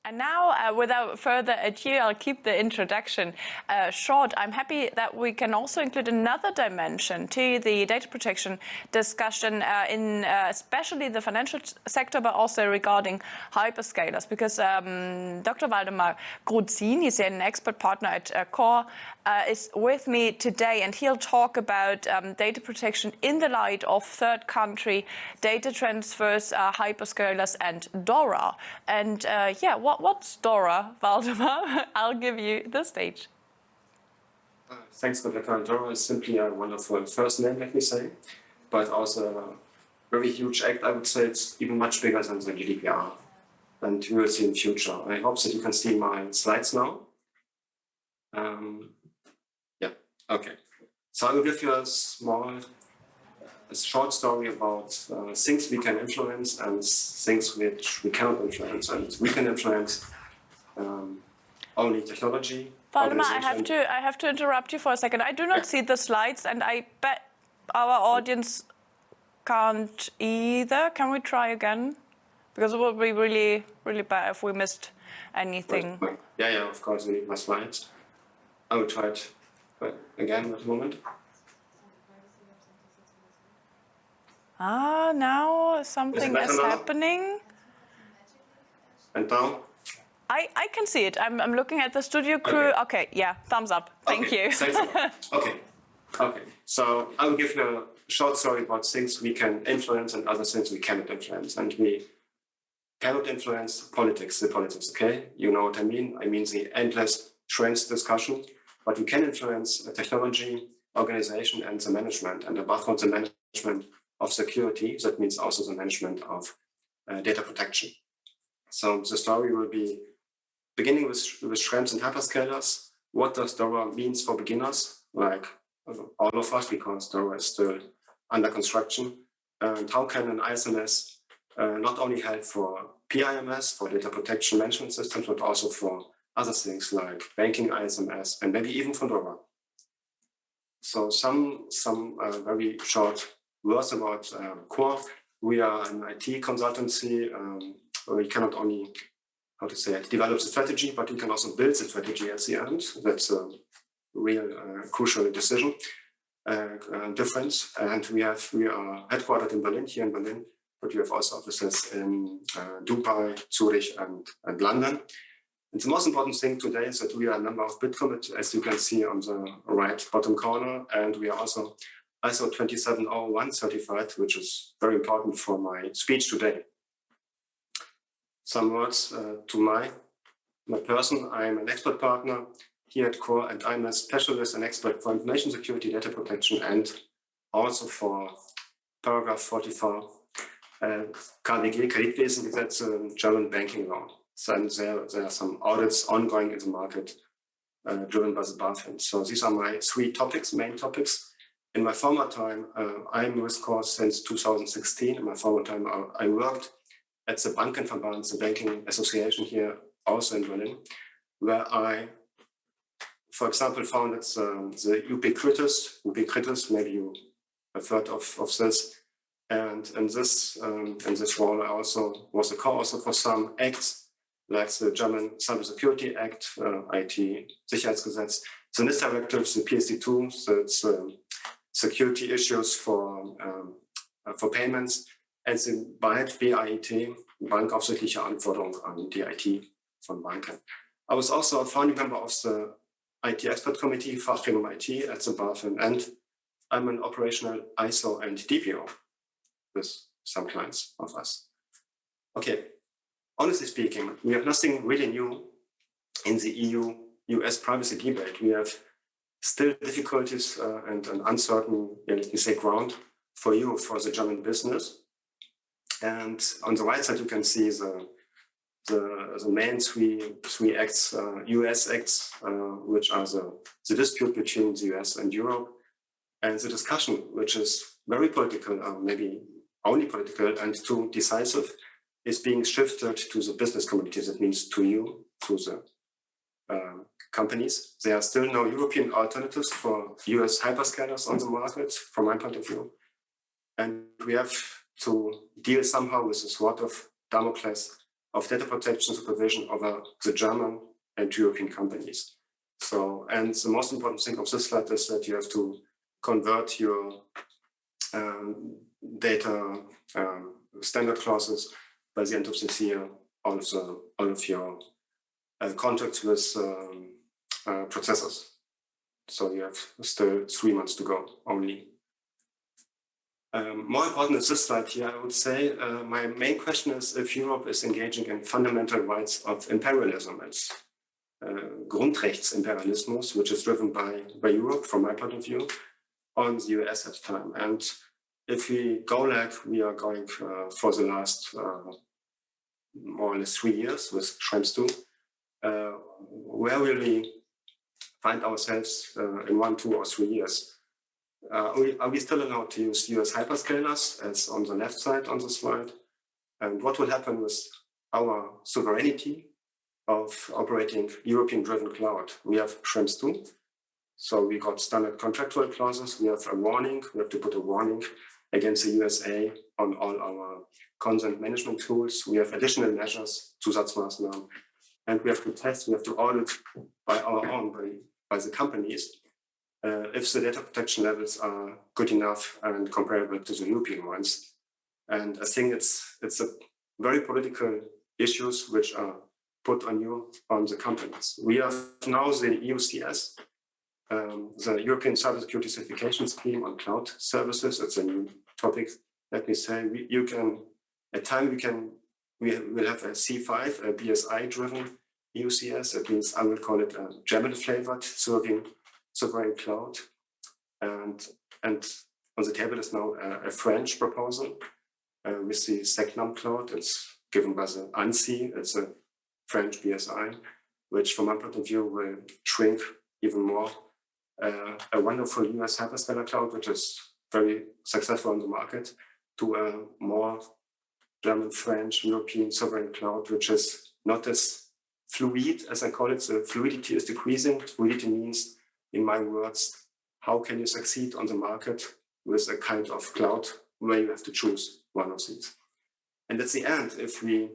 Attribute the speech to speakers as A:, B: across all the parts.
A: And now, without further ado, I'll keep the introduction short. I'm happy that we can also include another dimension to the data protection discussion in especially the financial sector, but also regarding hyperscalers, because Dr. Waldemar Grudzien, he's an expert partner at CORE, is with me today, and he'll talk about data protection in the light of third country data transfers, hyperscalers, and DORA. And what's DORA, Waldemar? I'll give you the stage.
B: Thanks for the kind. DORA is simply a wonderful first name, let me say, but also a very huge act. I would say it's even much bigger than the GDPR, and you will see in the future. I hope that you can see my slides now. Okay. So I will give you a short story about things we can influence and things which we cannot influence. And we can influence only technology.
A: Waldemar, I have to interrupt you for a second. I do not see the slides, and I bet our audience can't either. Can we try again? Because it would be really, really bad if we missed anything.
B: Yeah, of course, we need my slides. I will try it again at the moment.
A: Now something is happening.
B: And now?
A: I can see it. I'm looking at the studio crew. Okay, yeah, thumbs up. Thank you.
B: Thanks a lot. Okay. So I will give you a short story about things we can influence and other things we cannot influence. And we cannot influence the politics, okay? You know what I mean? I mean the endless Schrems discussion. But we can influence the technology, organization, and the management, and above all, the management of security. That means also the management of data protection. So the story will be beginning with Schrems and hyperscalers. What does DORA means for beginners, like all of us, because DORA is still under construction? And how can an ISMS not only help for PIMS, for data protection management systems, but also for other things like banking ISMS and maybe even for DORA? So some very short words about CORE. We are an IT consultancy. We cannot only, develop the strategy, but we can also build the strategy at the end. That's a real crucial decision difference. And we are headquartered in Berlin, here in Berlin, but we have also offices in Dubai, Zurich, and London. And the most important thing today is that we are a member of PIPL, as you can see on the right bottom corner, and we are also ISO 27001 certified, which is very important for my speech today. Some words to my person. I'm an expert partner here at CORE, and I'm a specialist and expert for information security, data protection, and also for paragraph 44 KWG, Kreditwesengesetz, German banking law. So there are some audits ongoing in the market driven by the BaFin. So these are my three main topics. In my former time, I'm with CORE since 2016. In my former time, I worked at the Bankenverband, the banking association here, also in Berlin, where I, for example, founded the Ubiquitous, maybe you have heard of this. And in this role, I also was a co-author for some acts, like the German Cybersecurity Act, IT Sicherheitsgesetz, the NIST Directive, the PSD2, the security issues for payments, and the BIT, bankaufsichtliche Anforderungen an die IT von Banken. I was also a founding member of the IT Expert Committee, Fachgremium IT at the BaFin, and I'm an operational ISO and DPO with some clients of us. Okay. Honestly speaking, we have nothing really new in the EU-US privacy debate. We have still difficulties and an uncertain, let me say, ground for the German business. And on the right side, you can see the main three acts, US acts, which are the dispute between the US and Europe, and the discussion, which is very political, maybe only political and too decisive, is being shifted to the business community. That means to you, to the companies. There are still no European alternatives for US hyperscalers on the market, from my point of view. And we have to deal somehow with the sword of Damocles of data protection supervision over the German and European companies. So, and the most important thing of this slide is that you have to convert your data standard clauses by the end of this year, all of your contracts with processors. So you have still 3 months to go only. More important is this slide here, I would say. My main question is if Europe is engaging in fundamental rights of imperialism. It's Grundrechtsimperialismus, which is driven by Europe, from my point of view, on the US at the time. And if we go like we are going for the last more or less 3 years with Schrems 2, where will we find ourselves in 1, 2, or 3 years? Are we still allowed to use US hyperscalers, as on the left side on the slide? And what will happen with our sovereignty of operating European-driven cloud? We have Schrems 2, so we got standard contractual clauses. We have a warning. We have to put a warning against the USA on all our consent management tools. We have additional measures, Zusatzmaßnahmen, and we have to test. We have to audit by our own, by the companies, if the data protection levels are good enough and comparable to the European ones. And I think it's a very political issues which are put on the companies. We have now the EUCS, the European Cybersecurity Certification Scheme on cloud services. It's a new topic. Let me say, we will have a C5, a BSI-driven EUCS. That means I will call it a German-flavored serving sovereign cloud. And on the table is now a French proposal with the SecNum cloud. It's given by the ANSI. It's a French BSI, which from my point of view will shrink even more. A wonderful US hyperscaler cloud, which is very successful on the market, to a more German, French, European sovereign cloud, which is not as fluid as I call it. The fluidity is decreasing. Fluidity means, in my words, how can you succeed on the market with a kind of cloud where you have to choose one of these. And at the end, if we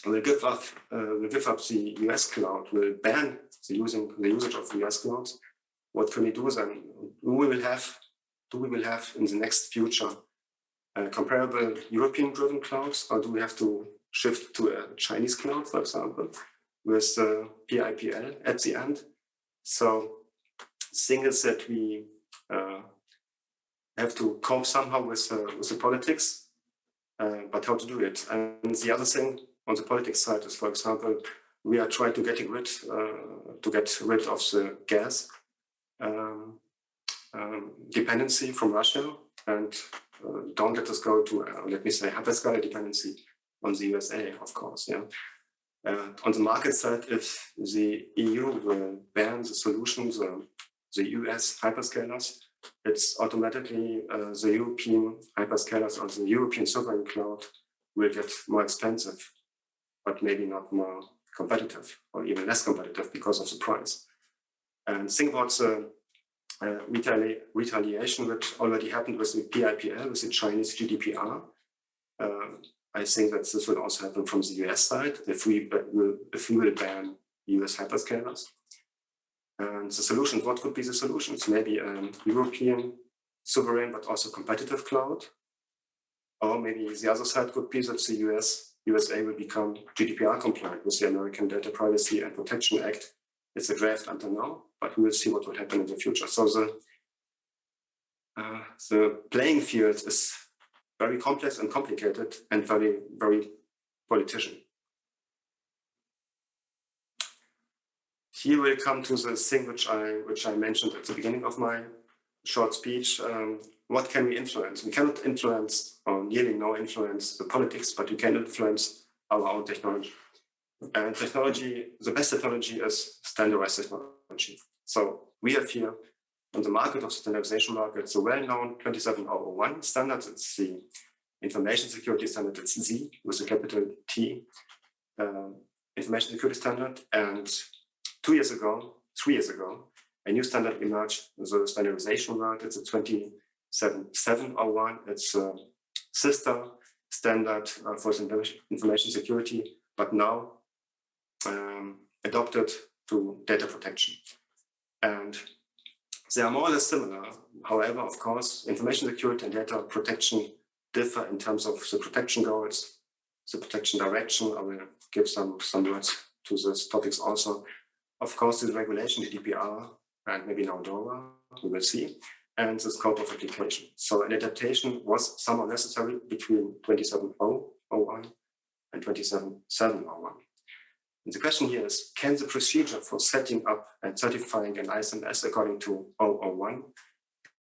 B: will give up the US cloud, will ban the usage of the US clouds, what can we do then? Do we will have in the next future comparable European-driven clouds, or do we have to shift to a Chinese cloud, for example, with PIPL at the end? So the thing is that we have to cope somehow with the politics, but how to do it? And the other thing on the politics side is, for example, we are trying to get rid of the gas dependency from Russia, and don't let us go to, let me say, hyperscaler dependency on the USA, of course. Yeah. On the market side, if the EU will ban the solutions, the US hyperscalers, it's automatically the European hyperscalers or the European sovereign cloud will get more expensive, but maybe not more competitive or even less competitive because of the price. And think about the retaliation which already happened with the PIPL, with the Chinese GDPR. I think that this will also happen from the US side if we will ban US hyperscalers. And the solution, what could be the solutions? Maybe a European sovereign but also competitive cloud. Or maybe the other side could be that the USA will become GDPR compliant with the American Data Privacy and Protection Act. It's a draft until now, but we will see what will happen in the future. So the playing field is very complex and complicated and very, very politician. Here we come to the thing which I mentioned at the beginning of my short speech. What can we influence? We cannot influence, or nearly no influence, the politics, but we can influence our own technology. And technology, the best technology is standardized technology. So we have here on the market of standardization market, the well-known 27001 standard. It's the information security standard. It's Z with a capital T, information security standard. And 3 years ago, a new standard emerged, the standardization world. It's a 27701. It's a sister standard for information security but now adopted to data protection. And they are more or less similar. However, of course, information security and data protection differ in terms of the protection goals, the protection direction. I will give some words to these topics also. Of course, the regulation, GDPR, and maybe now DORA, we will see, and the scope of application. So an adaptation was somehow necessary between 27001 and 27701. And the question here is, can the procedure for setting up and certifying an ISMS according to 001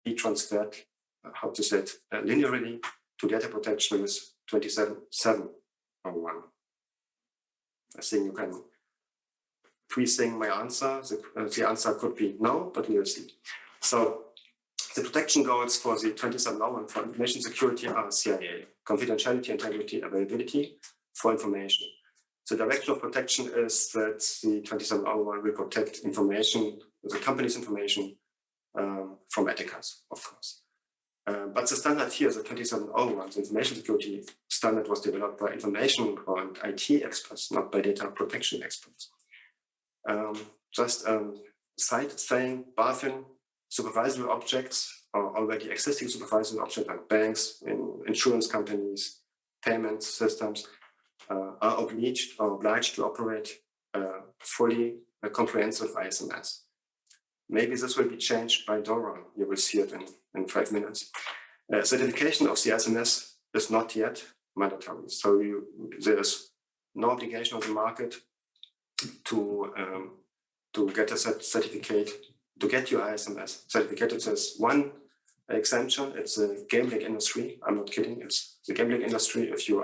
B: be transferred, how to say it, linearly to data protection with 27701? I think you can pre-think my answer. The answer could be no, but we will see. So the protection goals for the 27701 for information security are CIA, confidentiality, integrity, availability for information. The direction of protection is that the 27701 will protect information, the company's information from attackers, of course. But the standard here, the 27701, the information security standard, was developed by information and IT experts, not by data protection experts. Just side saying, BaFin supervisory objects are already existing supervisory objects like banks, insurance companies, payment systems are obliged to operate fully comprehensive ISMS. Maybe this will be changed by DORA. You will see it in 5 minutes. Certification of the ISMS is not yet mandatory. So there is no obligation on the market to get a certificate, to get your ISMS certificate. There's one exemption. It's the gambling industry. I'm not kidding. It's the gambling industry. If you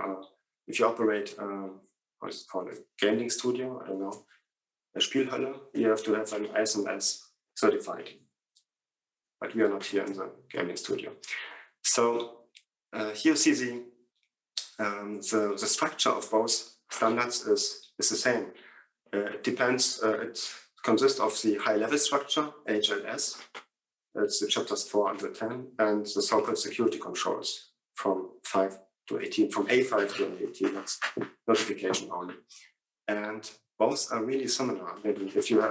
B: operate, what is it called, a gambling studio, I don't know, a Spielhalle, you have to have an ISMS certified. But we are not here in the gambling studio. So here you see the structure of both standards is the same. It depends, it consists of the high-level structure, HLS, it's the chapters 4 under 10, and the so-called security controls from 5 to 18, from A5 to 18, that's notification only. And both are really similar. Maybe if you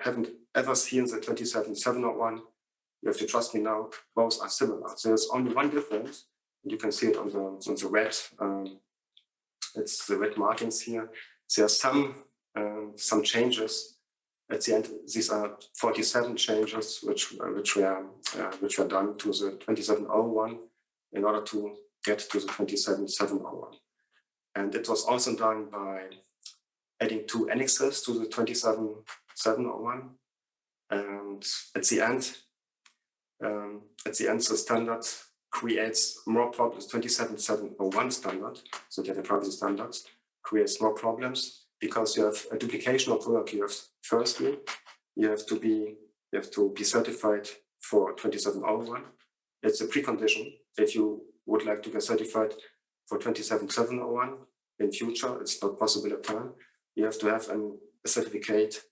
B: haven't ever seen the 27701, you have to trust me now, both are similar. There's only one difference, and you can see it on the red, it's the red markings here. There are some changes at the end. These are 47 changes which were done to the 27701 in order to get to the 27701. And it was also done by adding 2 annexes to the 27701. And at the end, the standard creates more problems. 27701 standard, so data privacy standards, creates more problems because you have a duplication of work. Firstly, you have to be certified for 27701. It's a precondition. If you would like to get certified for 27701 in future, it's not possible at time. You have to have a certificate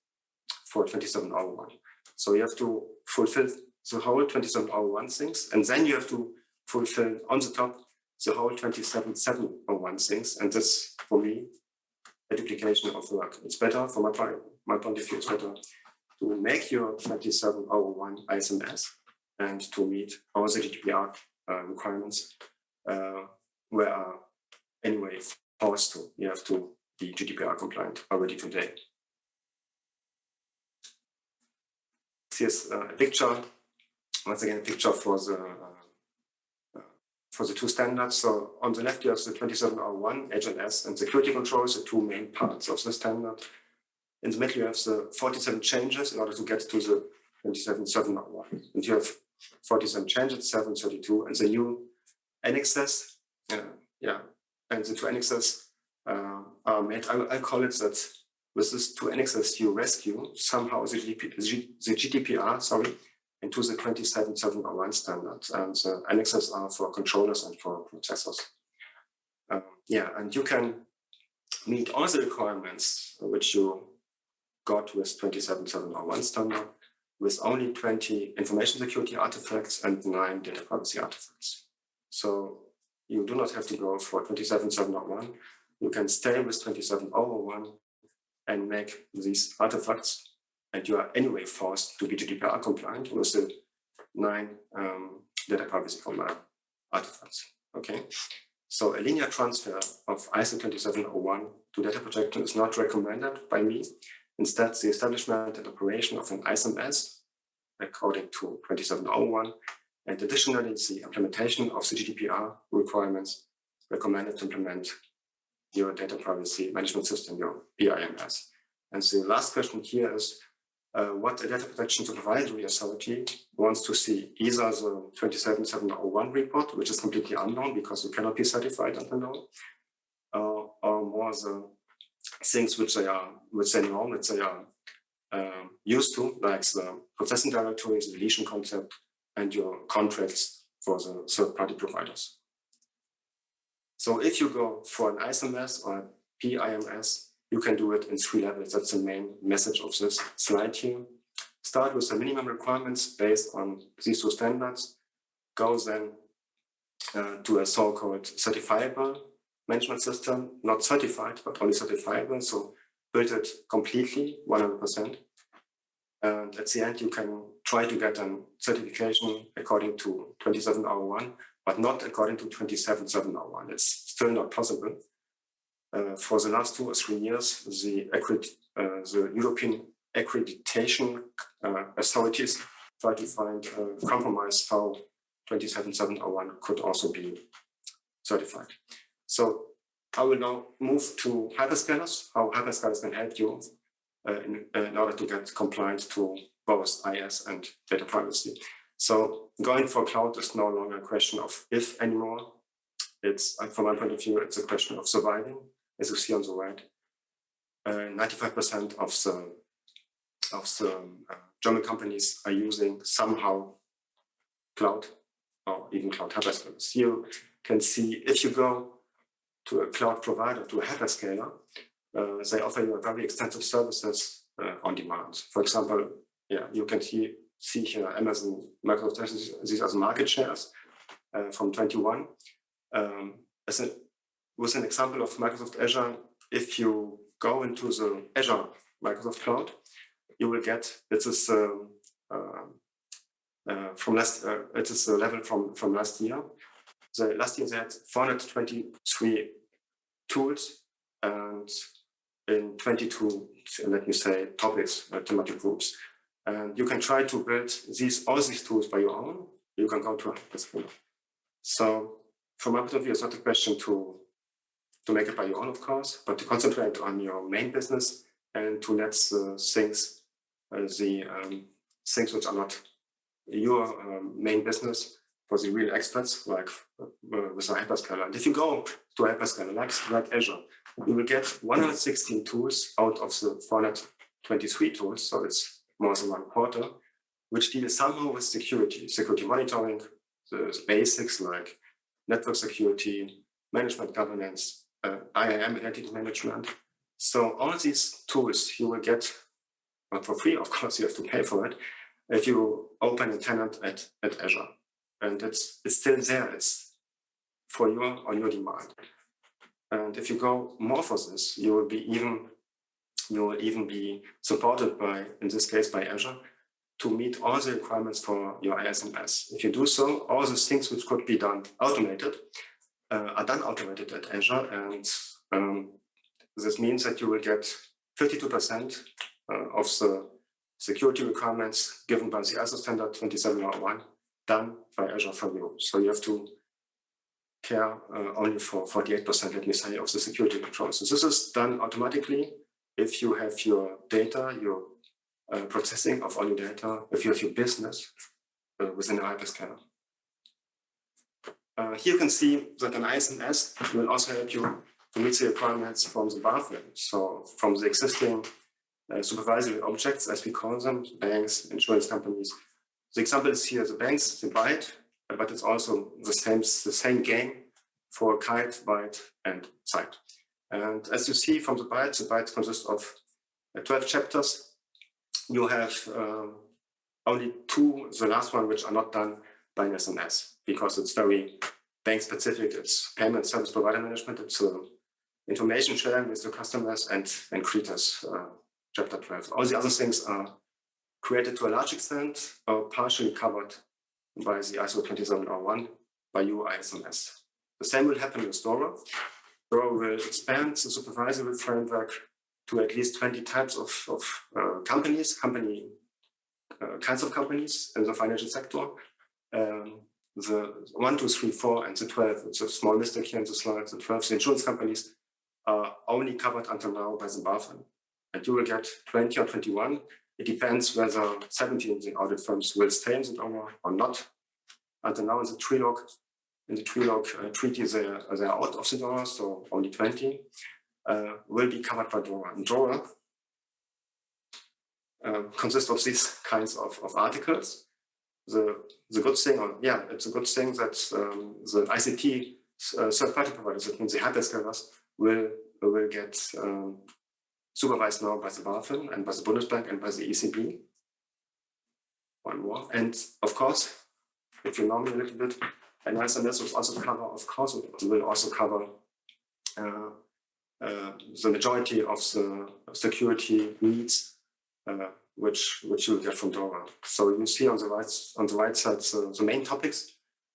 B: for 27701. So you have to fulfill the whole 27701 things, and then you have to fulfill on the top the whole 27701 things. And this, for me, a duplication of work. It's better, from my point of view, it's better to make your 27701 ISMS and to meet all the GDPR requirements, where are anyway forced to. You have to be GDPR compliant already today. Here's a picture. Once again, a picture for the 2 standards. So on the left, you have the 27701 HLS and security controls, the 2 main parts of the standard. In the middle, you have the 47 changes in order to get to the 27701. And you have 47 changes, 732, and the new annexes. And the 2 annexes are made. I call it that with these 2 annexes, you rescue somehow the GDPR, into the 27701 standards. And the annexes are for controllers and for processors. And you can meet all the requirements which you got with 27701 standard with only 20 information security artifacts and 9 data privacy artifacts. So you do not have to go for 27701. you can stay with 2701 and make these artifacts, and you are anyway forced to be GDPR compliant with the 9 data privacy artifacts. Okay, so a linear transfer of ISO 2701 to data protection is not recommended by me. Instead, the establishment and operation of an ISMS according to 2701, and additionally, the implementation of the GDPR requirements recommended to implement your data privacy management system, your PIMS. And the last question here is, what a data protection supervisory authority wants to see, either the 27701 report, which is completely unknown because you cannot be certified until now, or more the things which they know, which they are used to, like the processing directories, the deletion concept, and your contracts for the third-party providers. So if you go for an ISMS or PIMS, you can do it in 3 levels. That's the main message of this slide here. Start with the minimum requirements based on these 2 standards. Go then to a so-called certifiable management system, not certified, but only certifiable. So build it completely, 100%. And at the end, you can try to get a certification according to 2701, but not according to 27701. It's still not possible. For the last 2 or 3 years, the European accreditation authorities try to find a compromise how 27701 could also be certified. So I will now move to hyperscalers, how hyperscalers can help you in order to get compliant to both IS and data privacy. So going for cloud is no longer a question of if anymore. It's, from my point of view, it's a question of surviving. As you see on the right, 95% of the German companies are using somehow cloud or even cloud hyperscalers. You can see if you go to a cloud provider, to a hyperscaler, they offer you a very extensive services on demand. For example, you can see here Amazon, Microsoft, these are the market shares from 21. With an example of Microsoft Azure, if you go into the Azure Microsoft Cloud, you will get, it is a level from last year. Last year they had 423 tools and in 22, let me say, topics, thematic groups. And you can try to build all these tools by your own. You can go to a hyperscaler. So from my point of view, it's not a question to make it by your own, of course, but to concentrate on your main business and to let the things which are not your main business for the real experts, like with a hyperscaler. And if you go to a hyperscaler like Azure, you will get 116 tools out of the 423 tools, so it's more than 1/4, which deal somehow with security monitoring, the basics like network security, management governance, IAM, identity management. So all these tools you will get, not for free, of course, you have to pay for it, if you open a tenant at Azure. And it's still there, it's for on your demand. And if you go more for this, you will even be supported by, in this case, by Azure, to meet all the requirements for your ISMS. If you do so, all the things which could be done automated are done automated at Azure, and this means that you will get 52% of the security requirements given by the ISO standard 27701 done by Azure for you. So you have to care only for 48%, let me say, of the security controls. So this is done automatically if you have your data, your processing of all your data, if you have your business within a hyperscaler. Here you can see that an ISMS will also help you to meet the requirements from the BaFin. So from the existing supervisory objects, as we call them, banks, insurance companies. The example is here, the banks, they buy it, but it's also the same game for kite, byte, and site. And as you see from the bytes consist of 12 chapters. You have only 2, the last one, which are not done by an SMS because it's very bank specific. It's payment service provider management. It's information sharing with the customers and creators, chapter 12. All the other things are created to a large extent or partially covered by the ISO 27001 by EU ISMS. The same will happen with DORA. DORA will expand the supervisory framework to at least 20 types of companies, kinds of companies in the financial sector. The 1, 2, 3, 4, and the 12, it's a small mistake here in the slide, the 12, the insurance companies are only covered until now by the BaFin. And you will get 20 or 21. It depends whether 17 of the audit firms will stay in the DORA or not. Until now in the trilogue treaty, they are out of the DORA, so only 20 will be covered by DORA. And DORA consists of these kinds of articles. The good thing, it's a good thing that the ICT third-party providers, that means the hyperscalers, will get supervised now by the BaFin and by the Bundesbank and by the ECB. One more. And of course, if you know me a little bit, and ISMS will also cover, of course, it will also cover the majority of the security needs which you'll get from DORA. So you see on the right side the main topics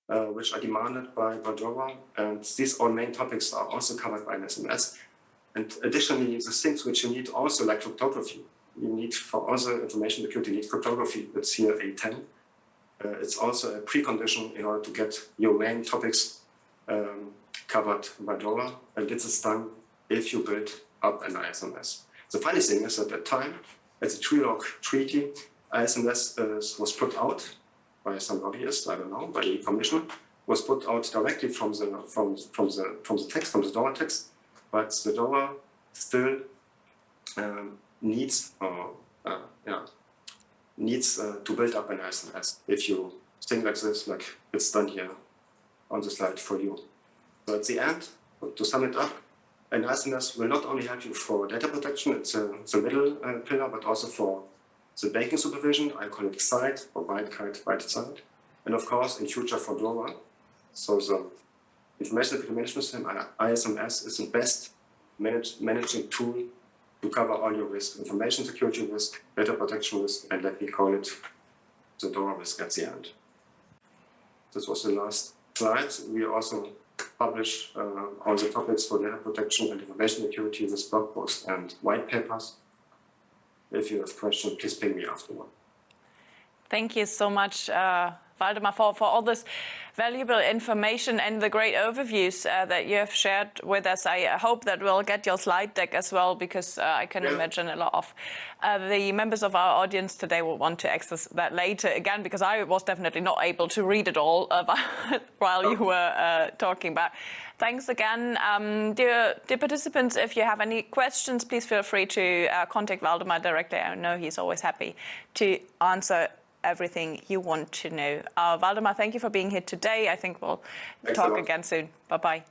B: which are demanded by DORA, and these all main topics are also covered by ISMS. And additionally, the things which you need also, like cryptography, you need for other information security, you need cryptography. It's here A10. It's also a precondition in order to get your main topics covered by DORA, and this is done if you build up an ISMS. The funny thing is at that time, at the trilogue treaty, ISMS was put out by some lobbyists, I don't know, by the commission, was put out directly from the text, from the DORA text, but the DORA still needs to build up an ISMS. If you think like this, like it's done here on the slide for you. So at the end, to sum it up, an ISMS will not only help you for data protection, it's the middle pillar, but also for the banking supervision, I call it side or right side, and of course in future for DORA. So the information security management system, ISMS, is the best managing tool to cover all your risk, information security risk, data protection risk, and let me call it the DORA risk at the end. This was the last slide. We also publish all the topics for data protection and information security with blog posts and white papers. If you have questions, please ping me afterward.
A: Thank you so much, Waldemar, for all this valuable information and the great overviews that you have shared with us. I hope that we'll get your slide deck as well, because I can imagine a lot of the members of our audience today will want to access that later again, because I was definitely not able to read it all while you were talking about. Thanks again. Dear participants, if you have any questions, please feel free to contact Waldemar directly. I know he's always happy to answer everything you want to know. Waldemar, thank you for being here today. I think we'll talk again soon. Bye-bye.